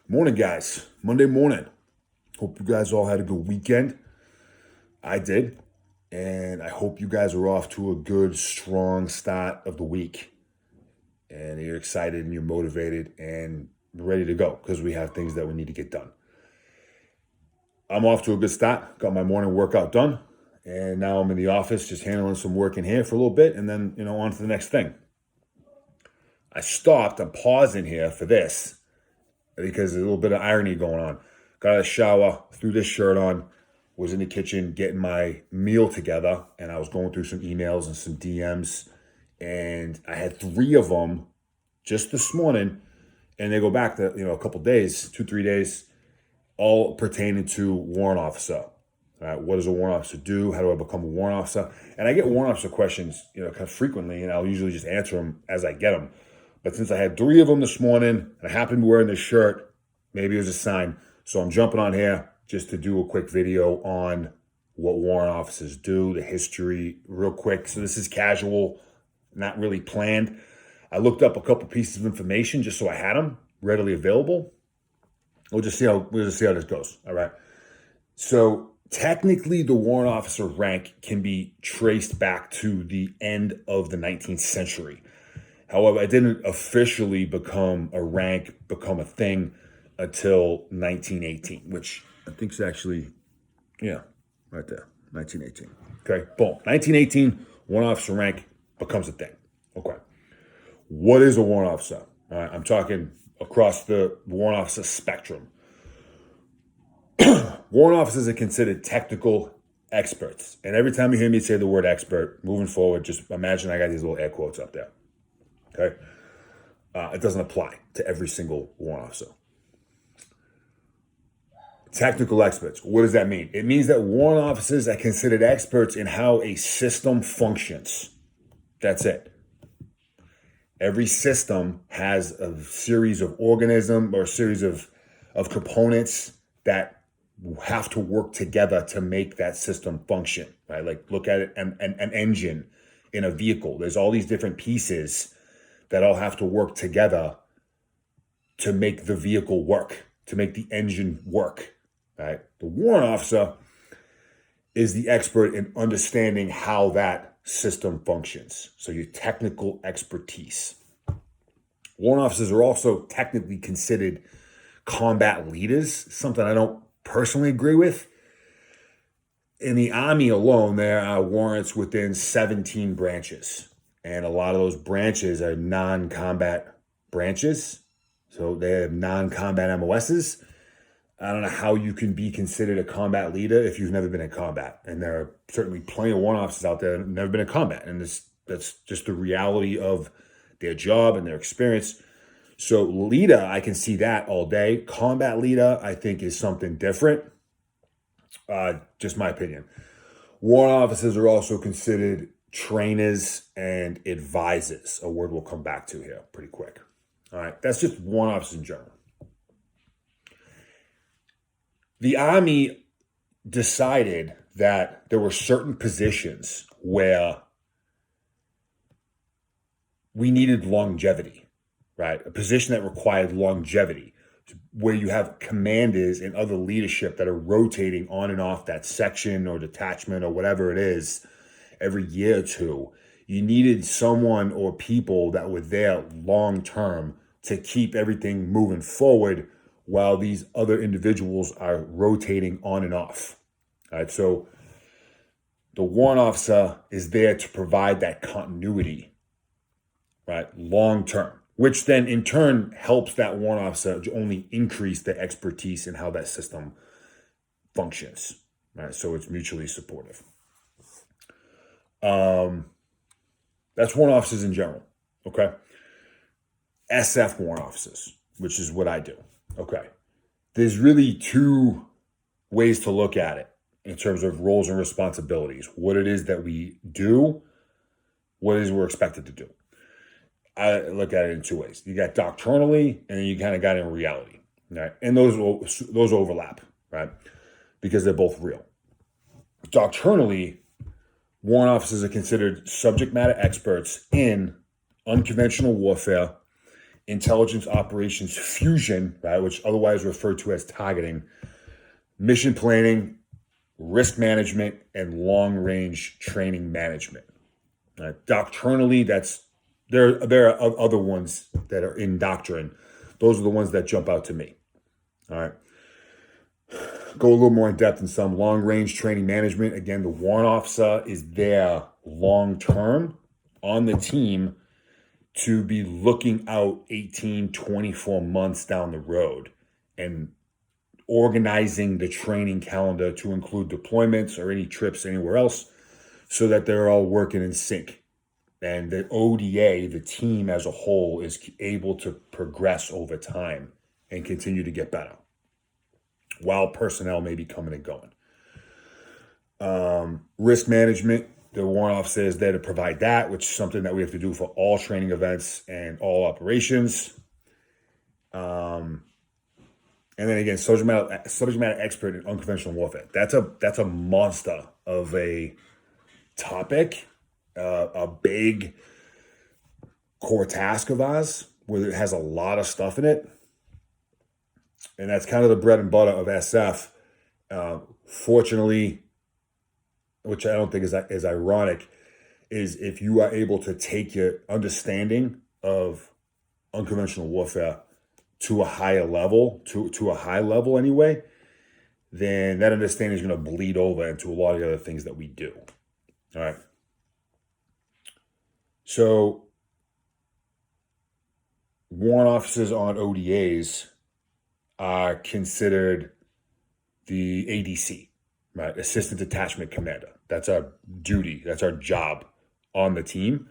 Morning, guys. Monday morning. Hope you guys all had a good weekend. I did. And I hope you guys are off to a good, strong start of the week. And you're excited and you're motivated and ready to go because we have things that we need to get done. I'm off to a good start. Got my morning workout done. And now I'm in the office just handling some work in here for a little bit and then, on to the next thing. I'm pausing here for this because there's a little bit of irony going on. Got out of the shower, threw this shirt on, was in the kitchen getting my meal together, and I was going through some emails and some DMs, and I had 3 of them just this morning, and they go back to, a couple days, 2-3 days, all pertaining to warrant officer. What does a warrant officer do? How do I become a warrant officer? And I get warrant officer questions, kind of frequently, and I'll usually just answer them as I get them. But since I had 3 of them this morning, and I happened to be wearing this shirt, maybe it was a sign. So I'm jumping on here just to do a quick video on what warrant officers do, the history, real quick. So this is casual, not really planned. I looked up a couple pieces of information just so I had them readily available. We'll just see how this goes. All right. So technically, the warrant officer rank can be traced back to the end of the 19th century. However, it didn't officially become a thing until 1918, which I think is actually, right there, 1918. Okay, boom. 1918, warrant officer rank becomes a thing. Okay. What is a warrant officer? All right, I'm talking across the warrant officer spectrum. Warrant officers are considered technical experts. And every time you hear me say the word expert, moving forward, just imagine I got these little air quotes up there. Okay? It doesn't apply to every single warrant officer. Technical experts. What does that mean? It means that warrant officers are considered experts in how a system functions. That's it. Every system has a series of organisms or a series of components that have to work together to make that system function, right? Like look at it, an engine in a vehicle. There's all these different pieces that all have to work together to make the vehicle work, to make the engine work, right? The warrant officer is the expert in understanding how that system functions. So your technical expertise. Warrant officers are also technically considered combat leaders, something I don't personally agree with. In the Army alone, there are warrants within 17 branches. And a lot of those branches are non-combat branches. So they have non-combat MOSs. I don't know how you can be considered a combat leader if you've never been in combat. And there are certainly plenty of warrant officers out there that have never been in combat. And that's just the reality of their job and their experience. So leader, I can see that all day. Combat leader, I think, is something different. Just my opinion. Warrant officers are also considered trainers and advisors, a word we'll come back to here pretty quick. All right, that's just warrant officers in general. The Army decided that there were certain positions where we needed longevity, right? A position that required longevity, where you have commanders and other leadership that are rotating on and off that section or detachment or whatever it is every year or two. You needed someone or people that were there long term to keep everything moving forward while these other individuals are rotating on and off. All right, so the warrant officer is there to provide that continuity, right, long term, which then in turn helps that warrant officer to only increase the expertise in how that system functions, right? So it's mutually supportive. That's warrant officers in general, okay? SF warrant officers, which is what I do, okay? There's really 2 ways to look at it in terms of roles and responsibilities, what it is that we do, what it is we're expected to do. I look at it in 2 ways. You got doctrinally, and then you kind of got in reality, right? And those overlap, right? Because they're both real. Doctrinally, warrant officers are considered subject matter experts in unconventional warfare intelligence operations fusion, right, which otherwise referred to as targeting, mission planning, risk management, and long-range training management. Doctrinally, there are other ones that are in doctrine. Those are the ones that jump out to me. All right. Go a little more in depth in some long-range training management. Again, the warrant officer is there long-term on the team to be looking out 18, 24 months down the road and organizing the training calendar to include deployments or any trips anywhere else so that they're all working in sync. And the ODA, the team as a whole, is able to progress over time and continue to get better while personnel may be coming and going. Risk management, the warrant officer is there to provide that, which is something that we have to do for all training events and all operations. And then again, subject matter expert in unconventional warfare. That's a monster of a topic, a big core task of ours, where it has a lot of stuff in it. And that's kind of the bread and butter of SF. Fortunately, which I don't think is ironic, is if you are able to take your understanding of unconventional warfare to a higher level, to a high level anyway, then that understanding is going to bleed over into a lot of the other things that we do. All right. So warrant officers on ODAs are considered the ADC, right? Assistant Detachment Commander. That's our duty. That's our job on the team.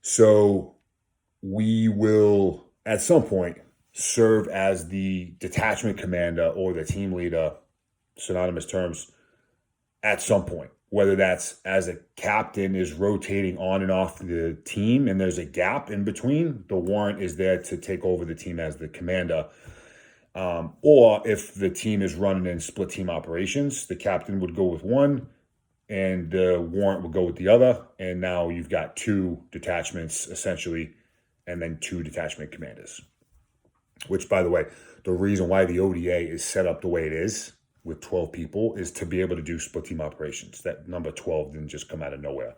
So we will, at some point, serve as the detachment commander or the team leader, synonymous terms, at some point. Whether that's as a captain is rotating on and off the team and there's a gap in between, the warrant is there to take over the team as the commander. Or if the team is running in split team operations, the captain would go with one and the warrant would go with the other. And now you've got two detachments essentially, and then two detachment commanders. Which, by the way, the reason why the ODA is set up the way it is with 12 people is to be able to do split team operations. That number 12 didn't just come out of nowhere.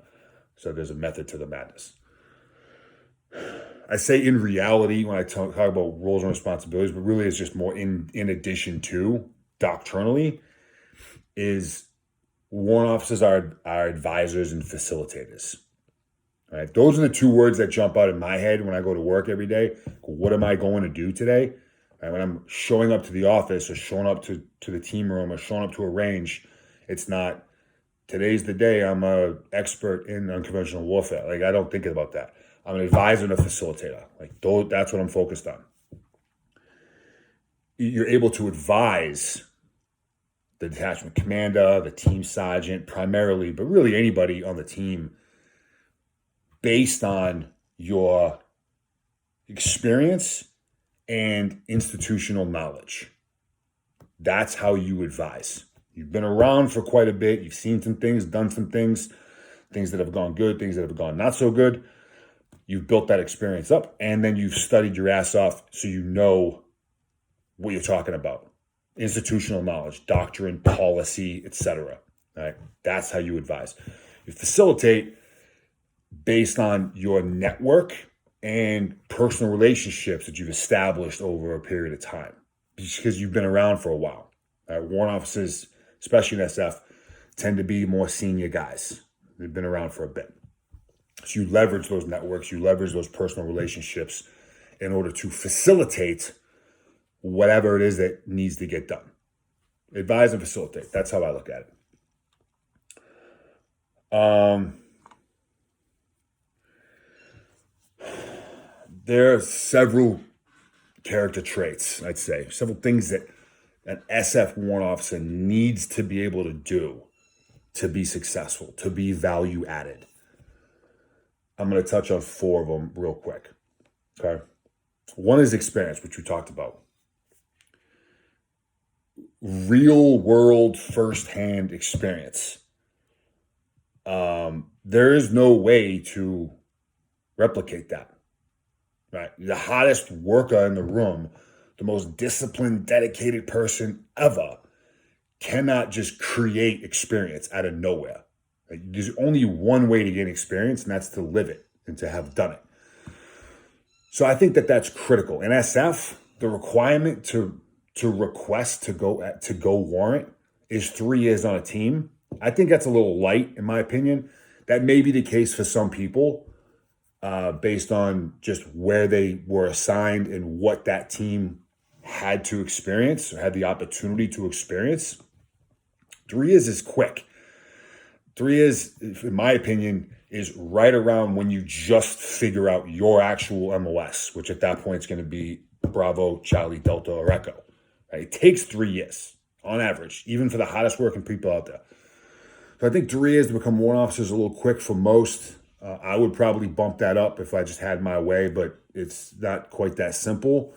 So there's a method to the madness. I say in reality when I talk about roles and responsibilities, but really it's just more in addition to doctrinally, is warrant officers are advisors and facilitators. All right, those are the two words that jump out in my head when I go to work every day. What am I going to do today? And when I'm showing up to the office or showing up to the team room or showing up to a range, it's not, today's the day I'm an expert in unconventional warfare. Like, I don't think about that. I'm an advisor and a facilitator. Like, that's what I'm focused on. You're able to advise the detachment commander, the team sergeant primarily, but really anybody on the team based on your experience and institutional knowledge. That's how you advise. You've been around for quite a bit. You've seen some things, done some things that have gone good, things that have gone not so good. You've built that experience up, and then you've studied your ass off so you know what you're talking about. Institutional knowledge, doctrine, policy, etc. Right? That's how you advise. You facilitate based on your network and personal relationships that you've established over a period of time, because you've been around for a while. Warrant officers, especially in SF, tend to be more senior guys. They've been around for a bit. So you leverage those networks, you leverage those personal relationships in order to facilitate whatever it is that needs to get done. Advise and facilitate. That's how I look at it. There are several character traits, I'd say, several things that an SF warrant officer needs to be able to do to be successful, to be value added. I'm going to touch on 4 of them real quick. Okay. One is experience, which we talked about. Real world firsthand experience. There is no way to replicate that. right? The hottest worker in the room, the most disciplined, dedicated person ever, cannot just create experience out of nowhere. Like, there's only one way to gain experience, and that's to live it and to have done it. So I think that that's critical. In SF, the requirement to request to go warrant is 3 years on a team. I think that's a little light, in my opinion. That may be the case for some people, based on just where they were assigned and what that team had to experience or had the opportunity to experience. 3 years is quick. 3 years, in my opinion, is right around when you just figure out your actual MOS, which at that point is going to be Bravo, Charlie, Delta, or Echo. Right? It takes 3 years on average, even for the hottest working people out there. So I think 3 years to become warrant officer is a little quick for most. I would probably bump that up if I just had my way, but it's not quite that simple.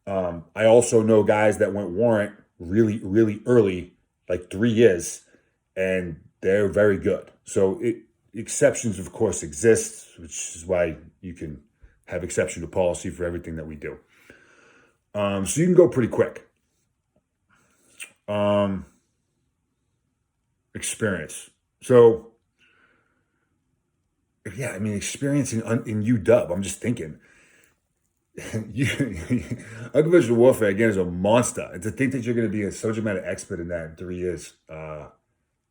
I also know guys that went warrant really, really early, like 3 years, and they're very good. So exceptions, of course, exist, which is why you can have exception to policy for everything that we do. So you can go pretty quick. Experience. So, yeah, I mean, experience in UW. I'm just thinking, unconventional warfare again is a monster, and to think that you're going to be a subject matter expert in that in 3 years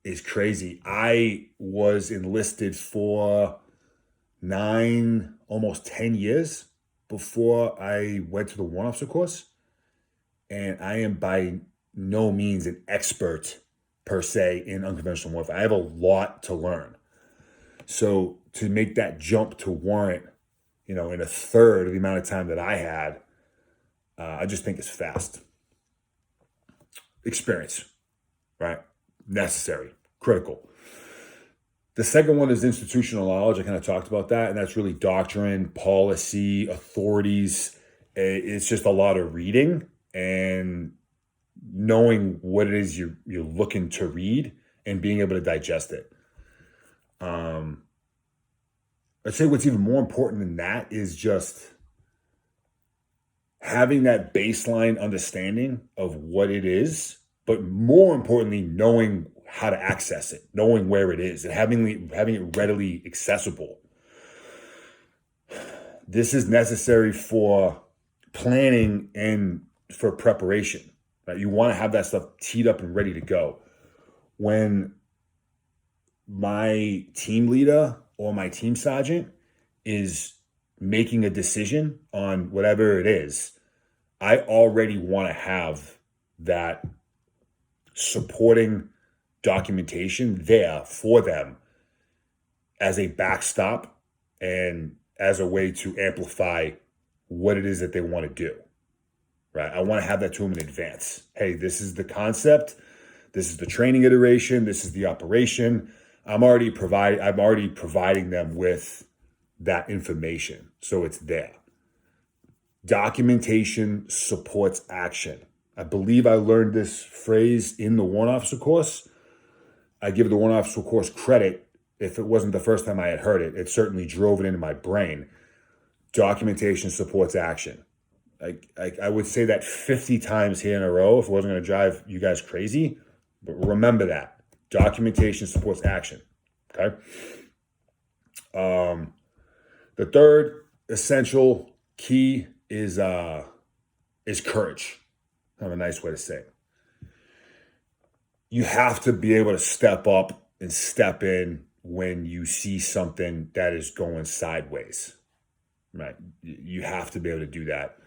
is crazy. I was enlisted for 9, almost 10 years before I went to the warrant officer course, and I am by no means an expert per se in unconventional warfare. I have a lot to learn. So to make that jump to warrant, in a third of the amount of time that I had, I just think it's fast. Experience, right? Necessary, critical. The second one is institutional knowledge. I kind of talked about that, and that's really doctrine, policy, authorities. It's just a lot of reading and knowing what it is you're looking to read and being able to digest it. I'd say what's even more important than that is just having that baseline understanding of what it is, but more importantly, knowing how to access it, knowing where it is, and having it readily accessible. This is necessary for planning and for preparation. Right? You want to have that stuff teed up and ready to go. When my team leader or my team sergeant is making a decision on whatever it is, I already want to have that supporting documentation there for them as a backstop and as a way to amplify what it is that they want to do. Right? I want to have that to them in advance. Hey, this is the concept. This is the training iteration. This is the operation. I'm already providing them with that information, so it's there. Documentation supports action. I believe I learned this phrase in the warrant officer course. I give the warrant officer course credit. If it wasn't the first time I had heard it, it certainly drove it into my brain. Documentation supports action. I would say that 50 times here in a row if it wasn't going to drive you guys crazy. But remember that. Documentation supports action. Okay? The third essential key is courage. Kind of a nice way to say it. You have to be able to step up and step in when you see something that is going sideways. Right? You have to be able to do that.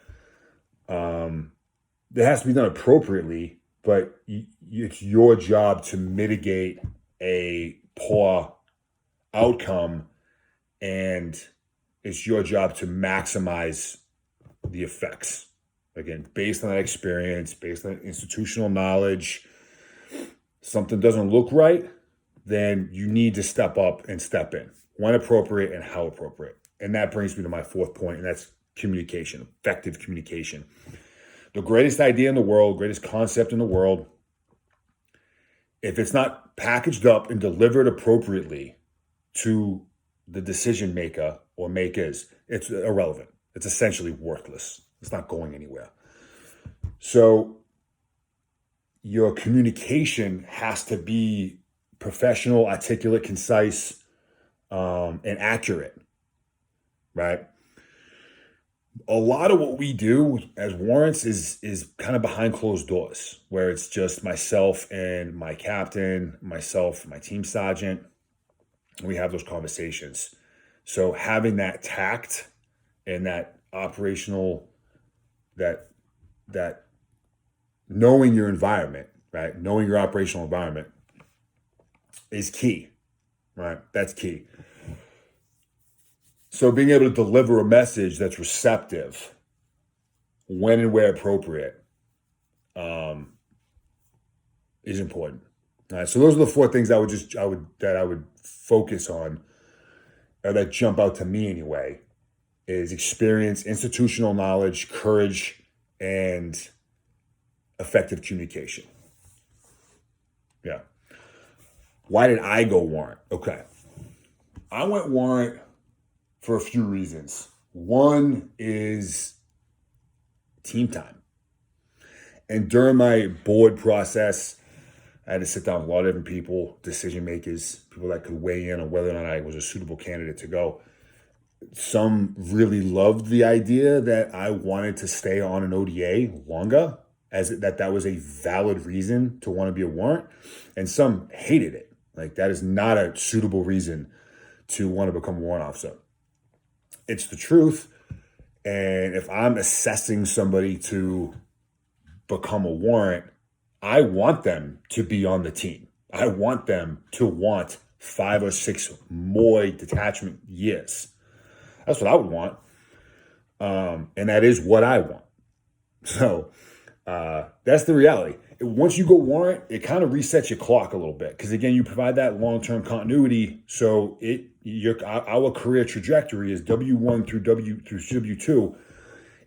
It has to be done appropriately, but it's your job to mitigate a poor outcome, and it's your job to maximize the effects. Again, based on that experience, based on institutional knowledge, something doesn't look right, then you need to step up and step in when appropriate and how appropriate. And that brings me to my fourth point, and that's communication, effective communication. The greatest idea in the world, greatest concept in the world, if it's not packaged up and delivered appropriately to the decision maker or makers, it's irrelevant. It's essentially worthless. It's not going anywhere. So your communication has to be professional, articulate, concise, and accurate, right? A lot of what we do as warrants is kind of behind closed doors, where it's just myself and my captain, myself, my team sergeant. We have those conversations. So having that tact and that operational, that knowing your environment, right? Knowing your operational environment is key, right? That's key. So being able to deliver a message that's receptive when and where appropriate is important. All right. So those are the four things I would focus on, or that jump out to me anyway, is experience, institutional knowledge, courage, and effective communication. Yeah. Why did I go warrant? Okay. I went warrant for a few reasons. One is team time. And during my board process, I had to sit down with a lot of different people, decision makers, people that could weigh in on whether or not I was a suitable candidate to go. Some really loved the idea that I wanted to stay on an ODA longer, that was a valid reason to want to be a warrant. And some hated it. Like, that is not a suitable reason to want to become a warrant officer. It's the truth. And if I'm assessing somebody to become a warrant, I want them to be on the team. I want them to want 5 or 6 more detachment years. That's what I would want. And that is what I want. So that's the reality. Once you go warrant, it kind of resets your clock a little bit. Because again, you provide that long-term continuity. So our career trajectory is W1 through W2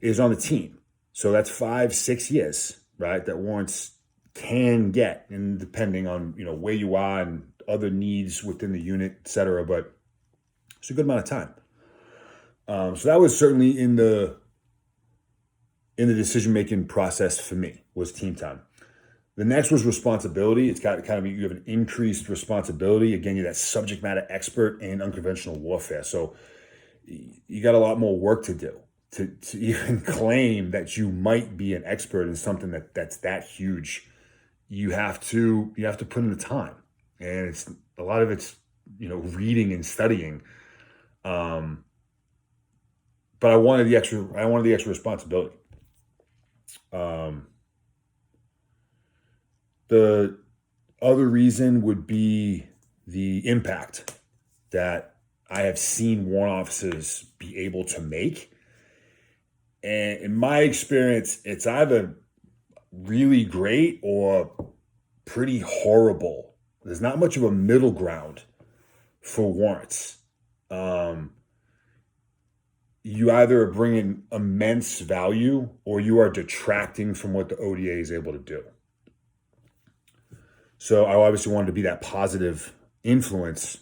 is on the team. So that's 5-6 years, right? That warrants can get, and depending on where you are and other needs within the unit, et cetera. But it's a good amount of time. So that was certainly in the decision-making process for me, was team time. The next was responsibility. It's got kind of, you have an increased responsibility. Again, you're that subject matter expert in unconventional warfare. So you got a lot more work to do to even claim that you might be an expert in something that's that huge. You have to put in the time, and it's a lot of it's reading and studying. But I wanted the extra responsibility. The other reason would be the impact that I have seen warrant officers be able to make. And in my experience, it's either really great or pretty horrible. There's not much of a middle ground for warrants. You either are bringing immense value or you are detracting from what the ODA is able to do. So I obviously wanted to be that positive influence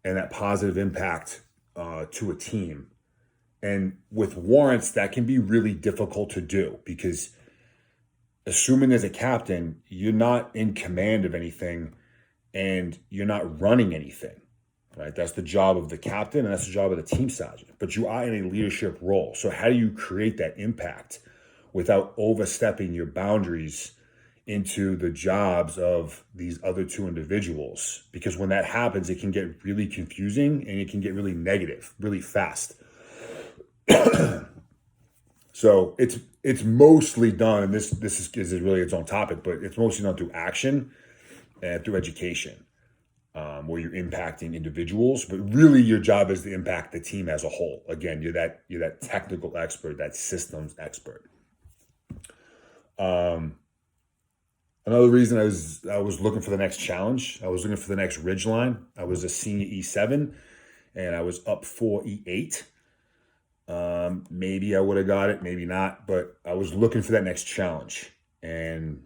and that positive impact to a team. And with warrants, that can be really difficult to do, because assuming as a captain, you're not in command of anything and you're not running anything, right? That's the job of the captain and that's the job of the team sergeant, but you are in a leadership role. So how do you create that impact without overstepping your boundaries into the jobs of these other two individuals? Because when that happens, it can get really confusing and it can get really negative really fast. So it's mostly done, and this is really its own topic, but it's mostly done through action and through education, where you're impacting individuals, but really your job is to impact the team as a whole. Again, you're that technical expert, that systems expert. Another reason I was looking for the next challenge. I was looking for the next ridgeline. I was a senior E7, and I was up for E8. Maybe I would have got it, maybe not, but I was looking for that next challenge, and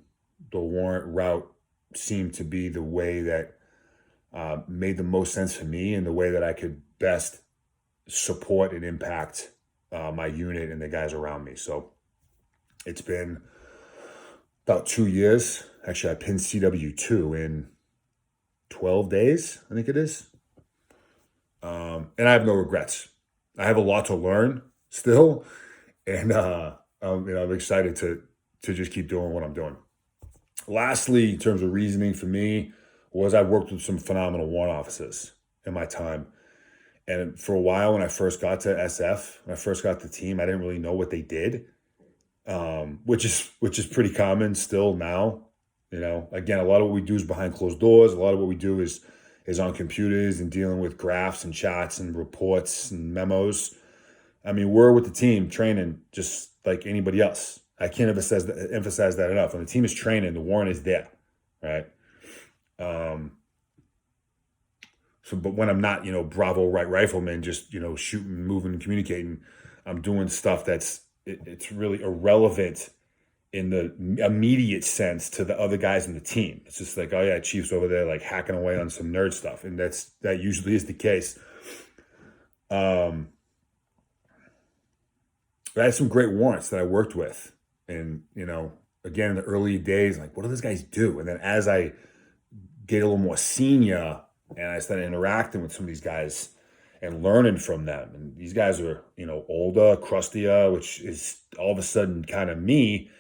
the warrant route seemed to be the way that made the most sense for me and the way that I could best support and impact my unit and the guys around me. So it's been about 2 years. Actually, I pinned CW2 in 12 days, I think it is. And I have no regrets. I have a lot to learn still, and I'm excited to just keep doing what I'm doing. Lastly, in terms of reasoning for me, was I worked with some phenomenal warrant officers in my time. And for a while, when I first got to SF, when I first got the team, I didn't really know what they did, which is pretty common still now. Again, a lot of what we do is behind closed doors. A lot of what we do is on computers and dealing with graphs and charts and reports and memos. I mean, we're with the team training just like anybody else. I can't emphasize that enough. When the team is training, the warrant is there, right? But when I'm not, Bravo right rifleman, just shooting, moving, communicating, I'm doing stuff it's really irrelevant in the immediate sense to the other guys in the team. It's just like, oh yeah, Chief's over there like hacking away on some nerd stuff, and that usually is the case. I had some great warrants that I worked with, and again in the early days, like, what do those guys do? And then as I get a little more senior and I started interacting with some of these guys and learning from them, and these guys are older, crustier, which is all of a sudden kind of me,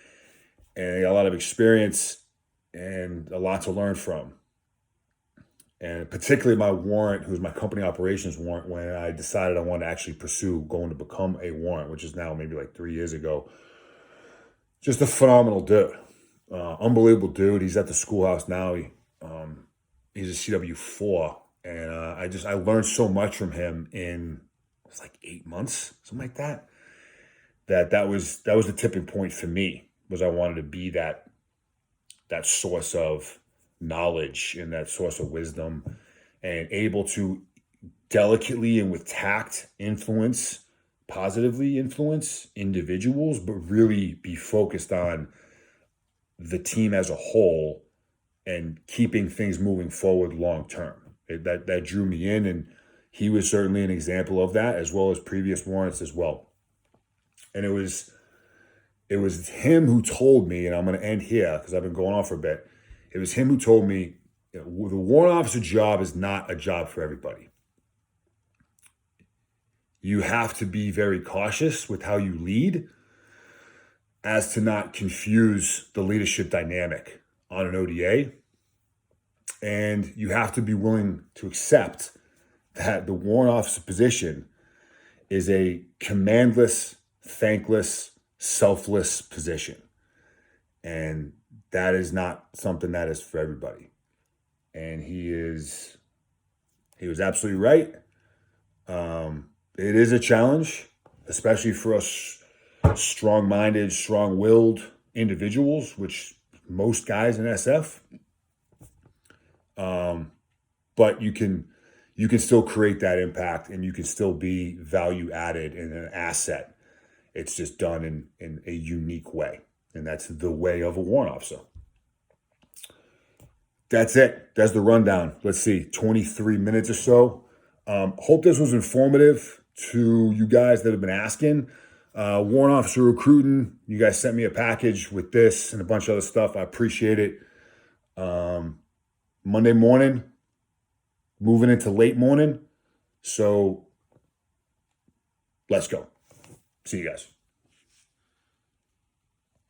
and I got a lot of experience and a lot to learn from. And particularly my warrant, who's my company operations warrant, when I decided I wanted to actually pursue going to become a warrant, which is now maybe like 3 years ago. Just a phenomenal dude. Unbelievable dude. He's at the schoolhouse now. He's a CW4. And I learned so much from him in, it was like 8 months, something like that. That was the tipping point for me, was I wanted to be that source of knowledge and that source of wisdom, and able to delicately and with tact positively influence individuals, but really be focused on the team as a whole and keeping things moving forward long term. That drew me in, and he was certainly an example of that, as well as previous warrants as well. And it was him who told me, and I'm going to end here because I've been going on for a bit. It was him who told me, the warrant officer job is not a job for everybody. You have to be very cautious with how you lead, as to not confuse the leadership dynamic on an ODA. And you have to be willing to accept that the warrant officer position is a commandless, thankless, selfless position. And that is not something that is for everybody. And he was absolutely right. It is a challenge, especially for us strong-minded, strong-willed individuals, which most guys in SF. But you can still create that impact, and you can still be value added and an asset. It's just done in a unique way. And that's the way of a warrant officer. That's it. That's the rundown. Let's see, 23 minutes or so. Hope this was informative to you guys that have been asking. Warrant officer recruiting. You guys sent me a package with this and a bunch of other stuff. I appreciate it. Monday morning, moving into late morning. So let's go. See you guys.